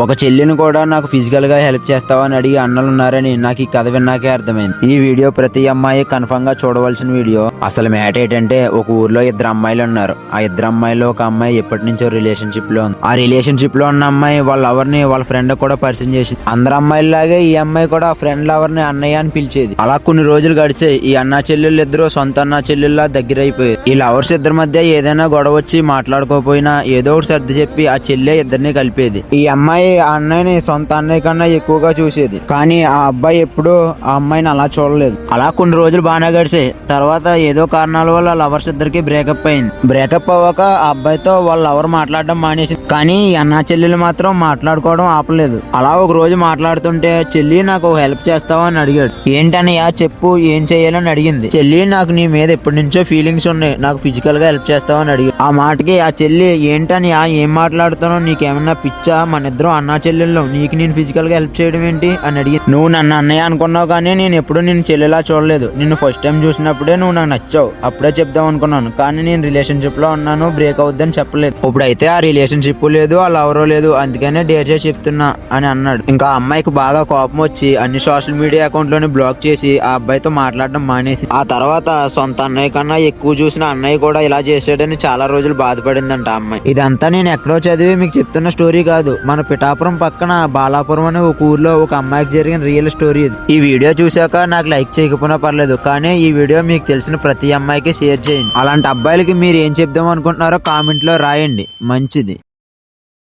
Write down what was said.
ఒక చెల్లిని కూడా నాకు ఫిజికల్ గా హెల్ప్ చేస్తావా అని అడిగి అన్నలు ఉన్నారని నాకు ఈ కథ విన్నాకే అర్థమైంది. ఈ వీడియో ప్రతి అమ్మాయి కన్ఫర్మ్ గా చూడవలసిన వీడియో. అసలు మ్యాటర్ ఏంటంటే ఒక ఊర్లో ఇద్దరు అమ్మాయిలు ఉన్నారు. ఆ ఇద్దరు అమ్మాయిలో ఒక అమ్మాయి ఎప్పటి నుంచో రిలేషన్షిప్ లో ఉంది. ఆ రిలేషన్షిప్ లో ఉన్న అమ్మాయి వాళ్ళ లవర్ ని వాళ్ళ ఫ్రెండ్ కూడా పరిచయం చేసింది. అందరు అమ్మాయిలాగే ఈ అమ్మాయి కూడా ఫ్రెండ్ లవర్ ని అన్నయ్య అని పిలిచేది. అలా కొన్ని రోజులు గడిచాయి. ఈ అన్నా చెల్లెళ్ళు ఇద్దరు సొంత అన్నా చెల్లెళ్ళ దగ్గర అయిపోయారు. ఈ లవర్స్ ఇద్దరి మధ్య ఏదైనా గొడవ వచ్చి మాట్లాడుకోపోయినా ఏదో ఒకటి సర్ది చెప్పి ఆ చెల్లె ఇద్దరిని కలిపేది. ఈ అమ్మాయి ఆ అన్నయ్యని సొంత అన్నయ్య కన్నా ఎక్కువగా చూసేది. కానీ ఆ అబ్బాయి ఎప్పుడూ ఆ అమ్మాయిని అలా చూడలేదు. అలా కొన్ని రోజులు బాగానే గడిచాయి. తర్వాత ఏదో కారణాల వల్ల లవర్స్ ఇద్దరికి బ్రేకప్ అయింది. బ్రేకప్ అవ్వక ఆ అబ్బాయితో వాళ్ళ లవర్ మాట్లాడడం మానేసింది. కానీ ఈ అన్నా చెల్లెలు మాత్రం మాట్లాడుకోవడం ఆపలేదు. అలా ఒక రోజు మాట్లాడుతుంటే చెల్లి నాకు హెల్ప్ చేస్తావా అని అడిగాడు. ఏంటన్నయ్య చెప్పు, ఏం చేయాలని అడిగింది. చెల్లి నాకు నీ మీద ఎప్పటి నుంచో ఫీలింగ్స్ ఉన్నాయి, నాకు ఫిజికల్ గా హెల్ప్ చేస్తావా అని అడిగాడు. ఆ మాటకి ఆ చెల్లి ఏంటని ఏం మాట్లాడుతున్నావు, నీకేమన్నా పిచ్చా, మన ఇద్దరం అన్నా చెల్లెళ్ళు, నీకు నేను ఫిజికల్ గా హెల్ప్ చేయడం ఏంటి అని అడిగింది. నువ్వు నన్ను అన్నయ్య అనుకున్నావు కానీ నేను ఎప్పుడు నేను చెల్లెలా చూడలేదు. నిన్ను ఫస్ట్ టైం చూసినప్పుడే నువ్వు నాకు నచ్చావు, అప్పుడే చెప్దాం అనుకున్నాను. కానీ నేను రిలేషన్షిప్ లో ఉన్నాను, బ్రేక్ అవుద్దని చెప్పలేదు. ఇప్పుడైతే ఆ రిలేషన్షిప్ లేదు, ఆ లవరో లేదు, అందుకనే డేర్ చేసి చెప్తున్నా అని అన్నాడు. ఇంకా ఆ అమ్మాయికి బాగా కోపం వచ్చి అన్ని సోషల్ మీడియా అకౌంట్ లోని బ్లాక్ చేసి ఆ అబ్బాయితో మాట్లాడడం మానేసి, ఆ తర్వాత సొంత అన్నయ్య కన్నా ఎక్కువ చూసిన అన్నయ్య కూడా ఇలా చేసాడని చాలా రోజులు బాధపడిందంట ఆ అమ్మాయి. ఇదంతా నేను ఎక్కడో చదివి మీకు చెప్తున్న స్టోరీ కాదు. మన పిఠాపురం పక్కన బాలాపురం అనే ఒక ఊర్లో ఒక అమ్మాయికి జరిగిన రియల్ స్టోరీ ఇది. ఈ వీడియో చూసాక నాకు లైక్ చేయకపోయినా పర్లేదు, కానీ ఈ వీడియో మీకు తెలిసిన ప్రతి అమ్మాయికి షేర్ చేయండి. అలాంటి అబ్బాయిలకి మీరు ఏం చెప్దాం అనుకుంటున్నారో కామెంట్ లో రాయండి. మంచిది.